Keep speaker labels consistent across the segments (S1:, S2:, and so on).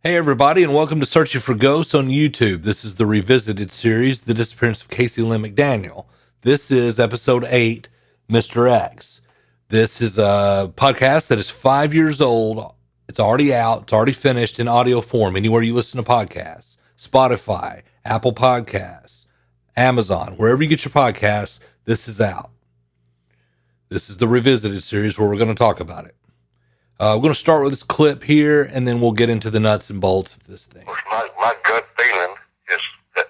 S1: Hey everybody, and welcome to Searching for Ghosts on YouTube. This is the revisited series, The Disappearance of Cayce Lynn McDaniel. This is episode 8, Mr. X. This is a podcast that is 5 years old. It's already out. It's already finished in audio form. Anywhere you listen to podcasts, Spotify, Apple Podcasts, Amazon, wherever you get your podcasts, this is out. This is the revisited series where we're going to talk about it. We're going to start with this clip here, and then we'll get into the nuts and bolts of this thing.
S2: My gut feeling is that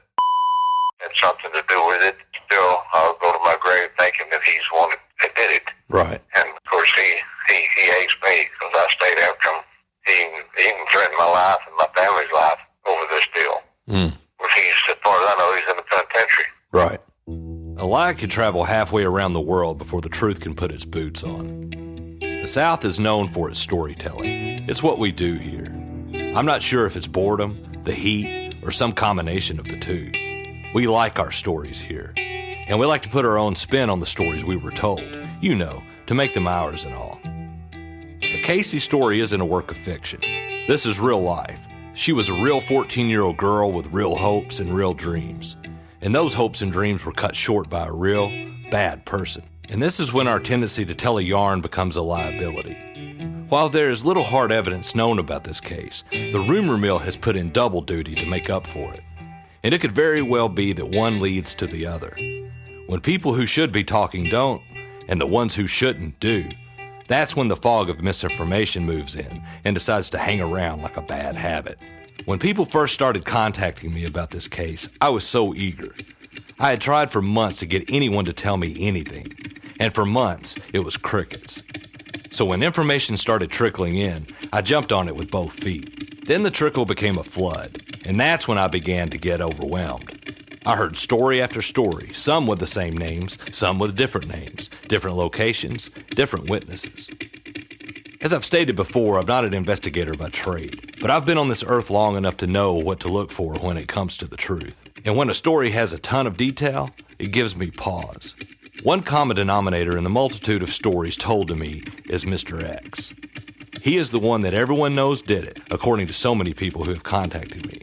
S2: had something to do with it. Still, I'll go to my grave thinking that he's the one that did it.
S1: Right.
S2: And of course, he hates me because I stayed after him. He even threatened my life and my family's life over this deal. As far as I know, he's in the penitentiary.
S1: Right. A lie could travel halfway around the world before the truth can put its boots on. The South is known for its storytelling. It's what we do here. I'm not sure if it's boredom, the heat, or some combination of the two. We like our stories here, and we like to put our own spin on the stories we were told, to make them ours and all. The Cayce story isn't a work of fiction. This is real life. She was a real 14-year-old girl with real hopes and real dreams. And those hopes and dreams were cut short by a real, bad person. And this is when our tendency to tell a yarn becomes a liability. While there is little hard evidence known about this case, the rumor mill has put in double duty to make up for it. And it could very well be that one leads to the other. When people who should be talking don't, and the ones who shouldn't do, that's when the fog of misinformation moves in and decides to hang around like a bad habit. When people first started contacting me about this case, I was so eager. I had tried for months to get anyone to tell me anything. And for months, it was crickets. So when information started trickling in, I jumped on it with both feet. Then the trickle became a flood, and that's when I began to get overwhelmed. I heard story after story, some with the same names, some with different names, different locations, different witnesses. As I've stated before, I'm not an investigator by trade, but I've been on this earth long enough to know what to look for when it comes to the truth. And when a story has a ton of detail, it gives me pause. One common denominator in the multitude of stories told to me is Mr. X. He is the one that everyone knows did it, according to so many people who have contacted me.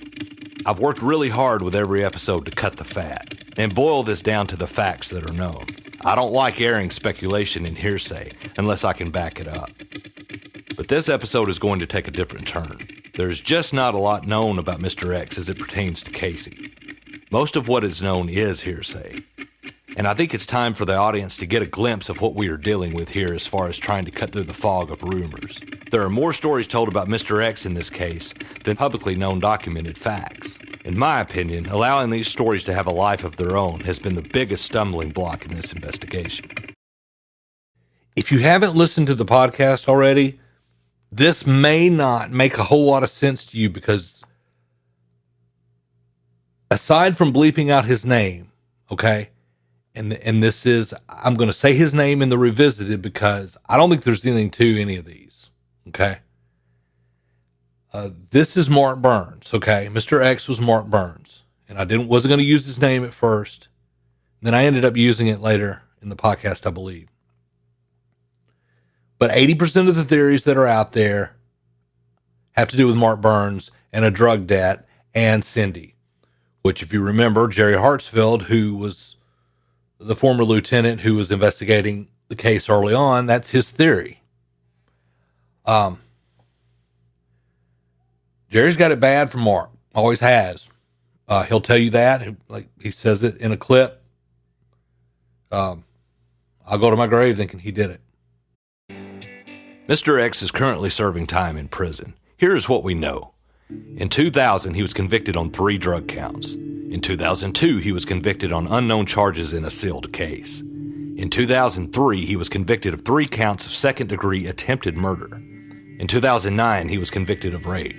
S1: I've worked really hard with every episode to cut the fat and boil this down to the facts that are known. I don't like airing speculation and hearsay unless I can back it up. But this episode is going to take a different turn. There's just not a lot known about Mr. X as it pertains to Cayce. Most of what is known is hearsay. And I think it's time for the audience to get a glimpse of what we are dealing with here as far as trying to cut through the fog of rumors. There are more stories told about Mr. X in this case than publicly known documented facts. In my opinion, allowing these stories to have a life of their own has been the biggest stumbling block in this investigation. If you haven't listened to the podcast already, this may not make a whole lot of sense to you because aside from bleeping out his name, okay? And this is, I'm going to say his name in the revisited because I don't think there's anything to any of these, okay? This is Mark Burns, okay? Mr. X was Mark Burns. And I wasn't going to use his name at first. Then I ended up using it later in the podcast, I believe. But 80% of the theories that are out there have to do with Mark Burns and a drug debt and Cindy. Which, if you remember, Jerry Hartsfield, who was the former lieutenant who was investigating the case early on, that's his theory. Jerry's got it bad for Mark. Always has. He'll tell you that. Like he says it in a clip. I'll go to my grave thinking he did it. Mr. X is currently serving time in prison. Here is what we know. In 2000, he was convicted on 3 drug counts. In 2002, he was convicted on unknown charges in a sealed case. In 2003, he was convicted of 3 counts of second-degree attempted murder. In 2009, he was convicted of rape.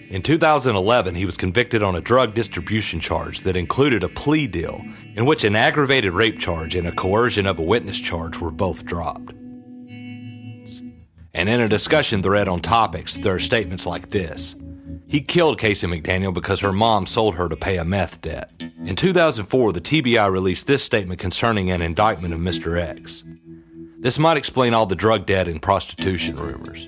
S1: In 2011, he was convicted on a drug distribution charge that included a plea deal in which an aggravated rape charge and a coercion of a witness charge were both dropped. And in a discussion thread on topics, there are statements like this. He killed Cayce McDaniel because her mom sold her to pay a meth debt. In 2004, the TBI released this statement concerning an indictment of Mr. X. This might explain all the drug debt and prostitution rumors.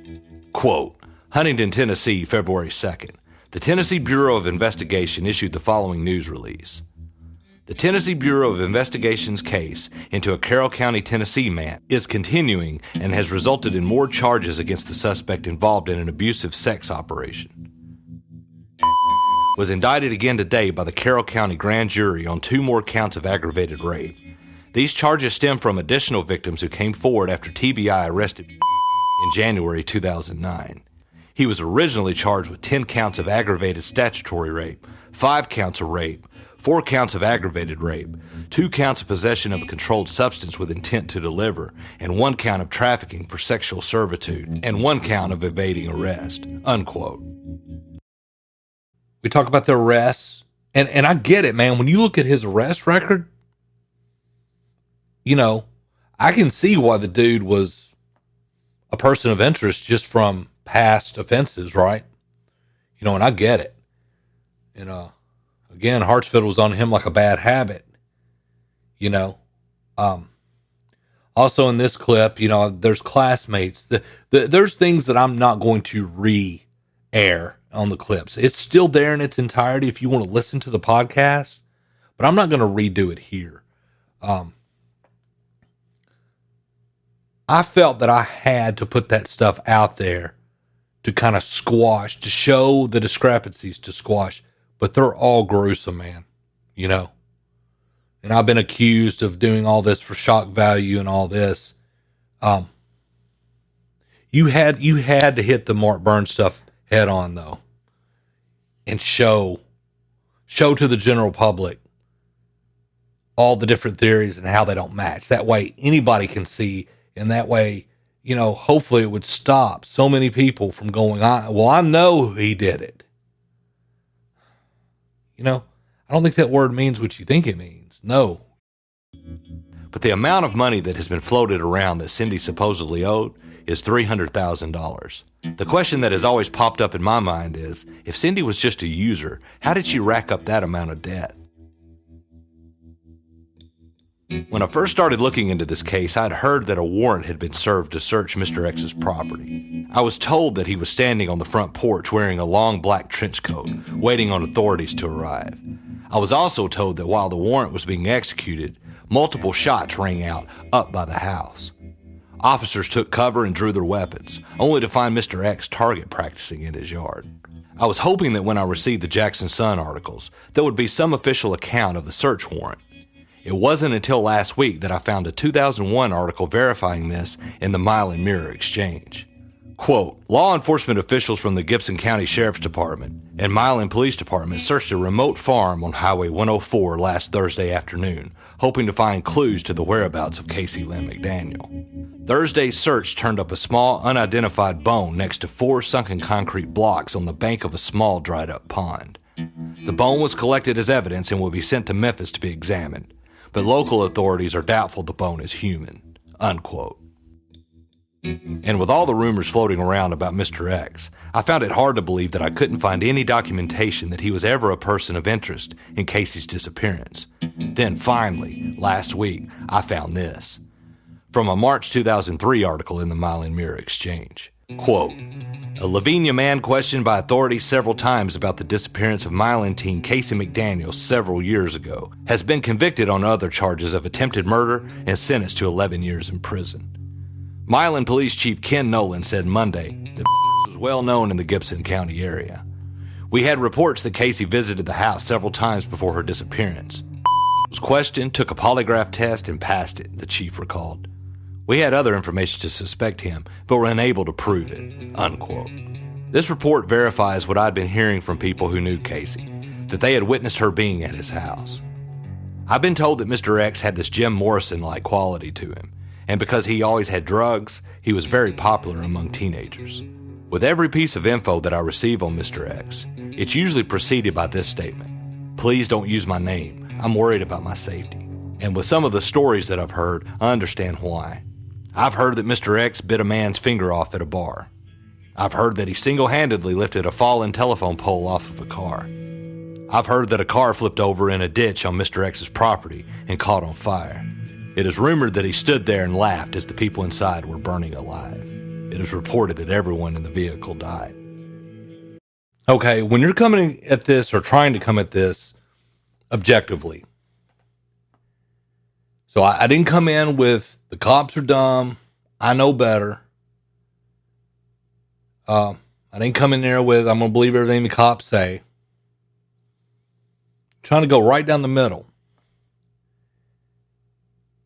S1: Quote, Huntington, Tennessee, February 2nd. The Tennessee Bureau of Investigation issued the following news release. The Tennessee Bureau of Investigation's case into a Carroll County, Tennessee man is continuing and has resulted in more charges against the suspect involved in an abusive sex operation. Was indicted again today by the Carroll County Grand Jury on 2 more counts of aggravated rape. These charges stem from additional victims who came forward after TBI arrested in January 2009. He was originally charged with 10 counts of aggravated statutory rape, 5 counts of rape, 4 counts of aggravated rape, 2 counts of possession of a controlled substance with intent to deliver, and 1 count of trafficking for sexual servitude, and 1 count of evading arrest, unquote. We talk about the arrests, and I get it, man. When you look at his arrest record, you know, I can see why the dude was a person of interest just from past offenses, right? You know, and I get it. And, again, Hartsfield was on him like a bad habit, you know. Also in this clip, you know, there's classmates. There's things that I'm not going to re-air on the clips. It's still there in its entirety if you want to listen to the podcast, but I'm not going to redo it here. I felt that I had to put that stuff out there to kind of squash, to show the discrepancies, to squash. But they're all gruesome, man, you know. And I've been accused of doing all this for shock value and all this. You had to hit the Mark Burns stuff head on, though, and show to the general public all the different theories and how they don't match. That way anybody can see, and that way, you know, hopefully it would stop so many people from going, well, I know he did it. You know, I don't think that word means what you think it means. No. But the amount of money that has been floated around that Cindy supposedly owed is $300,000. The question that has always popped up in my mind is, if Cindy was just a user, how did she rack up that amount of debt? When I first started looking into this case, I'd heard that a warrant had been served to search Mr. X's property. I was told that he was standing on the front porch wearing a long black trench coat, waiting on authorities to arrive. I was also told that while the warrant was being executed, multiple shots rang out up by the house. Officers took cover and drew their weapons, only to find Mr. X target practicing in his yard. I was hoping that when I received the Jackson Sun articles, there would be some official account of the search warrant. It wasn't until last week that I found a 2001 article verifying this in the Mile and Mirror Exchange. Quote, law enforcement officials from the Gibson County Sheriff's Department and Milan Police Department searched a remote farm on Highway 104 last Thursday afternoon, hoping to find clues to the whereabouts of Cayce Lynn McDaniel. Thursday's search turned up a small, unidentified bone next to 4 sunken concrete blocks on the bank of a small, dried-up pond. The bone was collected as evidence and will be sent to Memphis to be examined, but local authorities are doubtful the bone is human, unquote. And with all the rumors floating around about Mr. X, I found it hard to believe that I couldn't find any documentation that he was ever a person of interest in Cayce's disappearance. Then finally, last week, I found this. From a March 2003 article in the Mile and Mirror Exchange. Quote, a Lavinia man questioned by authorities several times about the disappearance of Milan teen Cayce McDaniel several years ago has been convicted on other charges of attempted murder and sentenced to 11 years in prison. Milan Police Chief Ken Nolan said Monday that was well known in the Gibson County area. We had reports that Cayce visited the house several times before her disappearance. Was questioned, took a polygraph test, and passed it, the chief recalled. We had other information to suspect him, but were unable to prove it, unquote. This report verifies what I'd been hearing from people who knew Cayce, that they had witnessed her being at his house. I've been told that Mr. X had this Jim Morrison-like quality to him, and because he always had drugs, he was very popular among teenagers. With every piece of info that I receive on Mr. X, it's usually preceded by this statement: please don't use my name, I'm worried about my safety. And with some of the stories that I've heard, I understand why. I've heard that Mr. X bit a man's finger off at a bar. I've heard that he single-handedly lifted a fallen telephone pole off of a car. I've heard that a car flipped over in a ditch on Mr. X's property and caught on fire. It is rumored that he stood there and laughed as the people inside were burning alive. It is reported that everyone in the vehicle died. Okay, when you're coming at this or trying to come at this objectively, so I didn't come in with the cops are dumb, I know better. I didn't come in there with I'm going to believe everything the cops say. Trying to go right down the middle.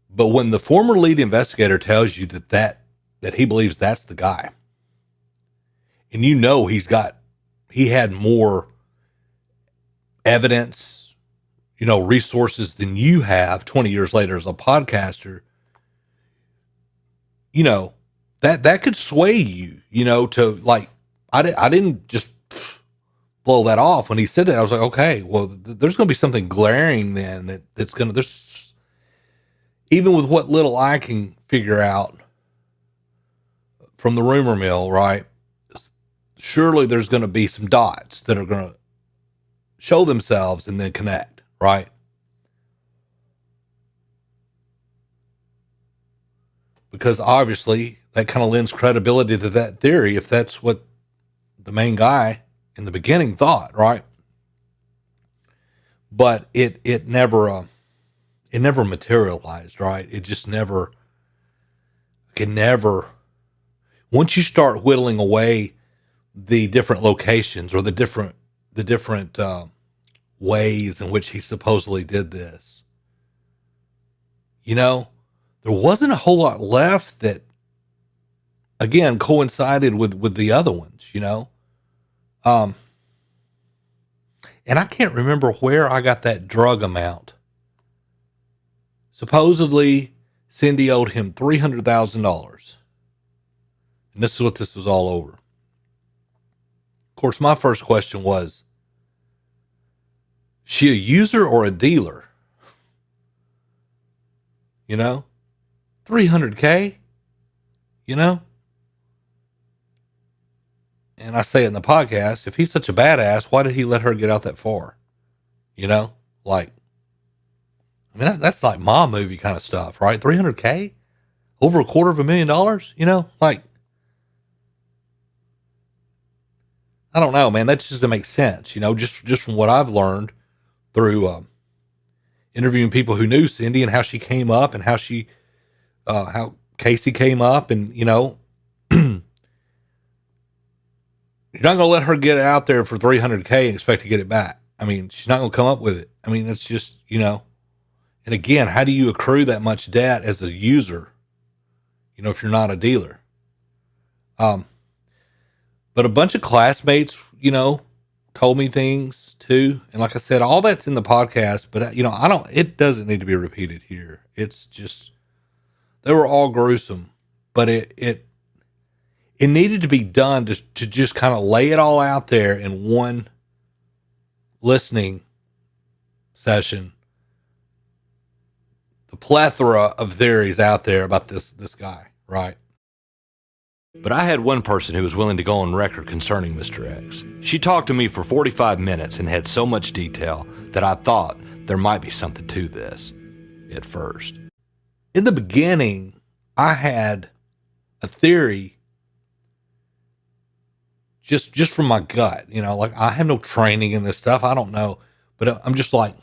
S1: But when the former lead investigator tells you that he believes that's the guy, and you know he had more evidence, resources than you have 20 years later as a podcaster, that could sway you, to like, I didn't just blow that off when he said that. I was like, okay, well, there's going to be something glaring then that's going to, there's, even with what little I can figure out from the rumor mill, right? Surely there's going to be some dots that are going to show themselves and then connect, right? Because obviously that kind of lends credibility to that theory if that's what the main guy in the beginning thought, right? But it never materialized, right? It just never can never. Once you start whittling away the different locations or the different ways in which he supposedly did this, there wasn't a whole lot left that, again, coincided with the other ones, and I can't remember where I got that drug amount. Supposedly, Cindy owed him $300,000. And this is what this was all over. Of course, my first question was, she a user or a dealer? 300K, and I say it in the podcast, if he's such a badass, why did he let her get out that far? Like, I mean, that's like mom movie kind of stuff, right? 300K over $250,000, like, I don't know, man. That just doesn't make sense, just from what I've learned through interviewing people who knew Cindy and how she came up and how Cayce came up, and you're not going to let her get out there for 300K and expect to get it back. I mean, she's not going to come up with it. I mean, that's just, and again, how do you accrue that much debt as a user, if you're not a dealer? But a bunch of classmates, told me things too. And like I said, all that's in the podcast, but it doesn't need to be repeated here. It's just, they were all gruesome, but it needed to be done to just kind of lay it all out there in one listening session. The plethora of theories out there about this guy, right? But I had one person who was willing to go on record concerning Mr. X. She talked to me for 45 minutes and had so much detail that I thought there might be something to this at first. In the beginning, I had a theory just from my gut, like I have no training in this stuff. I don't know, but I'm just like,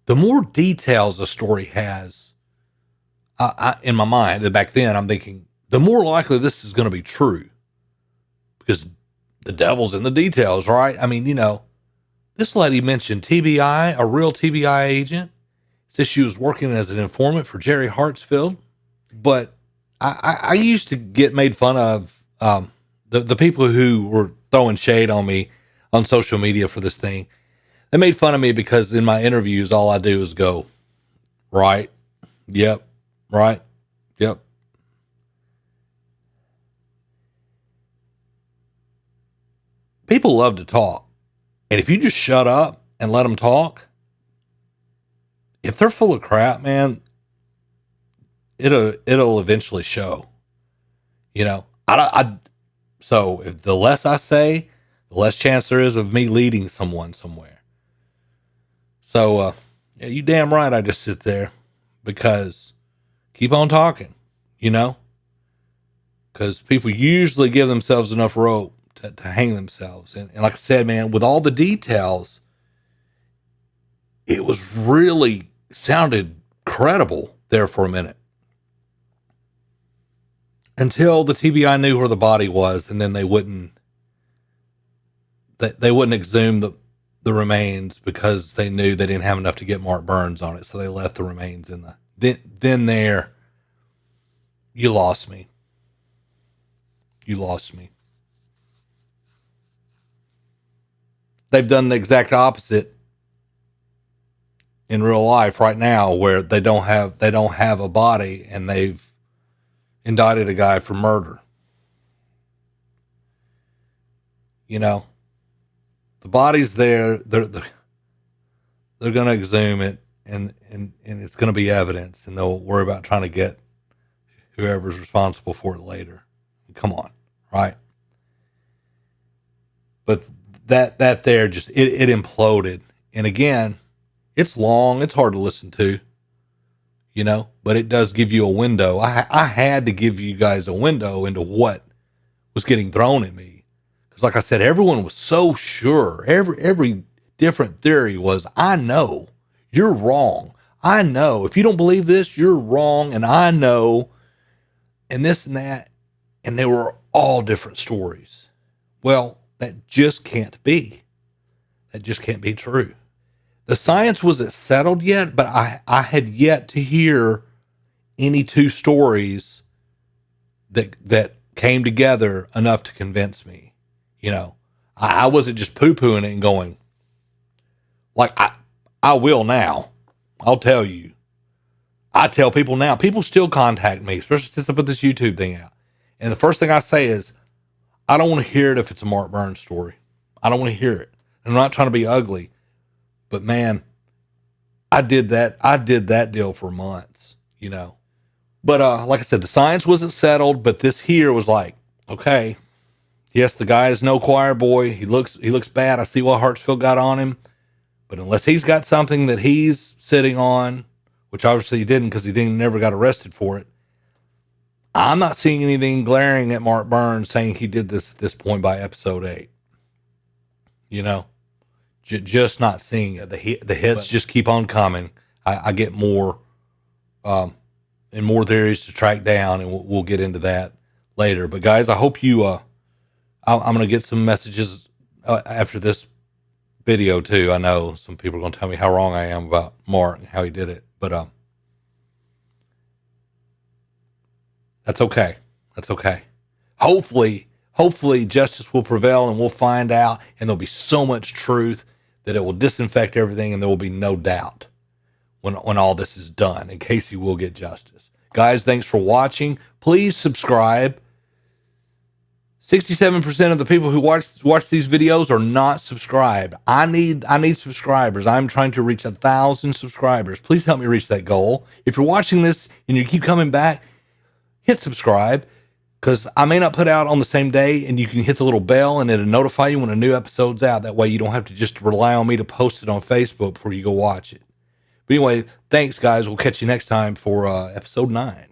S1: the more details a story has, I in my mind, back then I'm thinking, the more likely this is going to be true, because the devil's in the details, right? I mean, this lady mentioned TBI, a real TBI agent, says she was working as an informant for Jerry Hartsfield. But I used to get made fun of, the people who were throwing shade on me on social media for this thing. They made fun of me because in my interviews, all I do is go, right, yep, right, yep. People love to talk. And if you just shut up and let them talk, if they're full of crap, man, it'll eventually show, so if the less I say, the less chance there is of me leading someone somewhere. So, yeah, you damn right. I just sit there because keep on talking, because people usually give themselves enough rope
S3: to hang themselves. And like I said, man, with all the details, it was really sounded credible there for a minute. Until the TBI knew where the body was, and then they wouldn't exhume the remains because they knew they didn't have enough to get Mark Burns on it. So they left the remains in then there, you lost me. You lost me. They've done the exact opposite in real life right now, where they don't have a body, and they've indicted a guy for murder. You know, the body's there. They're going to exhume it, and it's going to be evidence, and they'll worry about trying to get whoever's responsible for it later. Come on, right? But that there just it imploded. And again, it's long, it's hard to listen to, you know, but it does give you a window. I had to give you guys a window into what was getting thrown at me. Because like I said, everyone was so sure. Every different theory was, I know you're wrong. I know if you don't believe this, you're wrong. And I know, and this and that. And they were all different stories. Well, that just can't be. That just can't be true. The science wasn't settled yet, but I had yet to hear any two stories that came together enough to convince me. You know, I wasn't just poo-pooing it and going, like, I will now. I'll tell you. I tell people now. People still contact me, especially since I put this YouTube thing out. And the first thing I say is, I don't want to hear it if it's a Mark Burns story. I don't want to hear it. I'm not trying to be ugly, but man, I did that deal for months, you know. But like I said, the science wasn't settled, but this here was like, okay, yes, the guy is no choir boy. He looks bad. I see what Hartsfield got on him, but unless he's got something that he's sitting on, which obviously he didn't because he never got arrested for it, I'm not seeing anything glaring at Mark Burns saying he did this at this point by episode 8. You know, just not seeing it. The hits just keep on coming. I get more and more theories to track down, and we'll get into that later. But guys, I hope you. I'm going to get some messages after this video too. I know some people are going to tell me how wrong I am about Mark and how he did it, but that's okay. That's okay. Hopefully justice will prevail, and we'll find out, and there'll be so much truth that it will disinfect everything, and there will be no doubt when all this is done, and Cayce will get justice. Guys, thanks for watching. Please subscribe. 67% of the people who watch these videos are not subscribed. I need subscribers. I'm trying to reach 1,000 subscribers. Please help me reach that goal. If you're watching this and you keep coming back, hit subscribe, because I may not put out on the same day, and you can hit the little bell and it'll notify you when a new episode's out. That way you don't have to just rely on me to post it on Facebook before you go watch it. But anyway, thanks guys. We'll catch you next time for episode 9.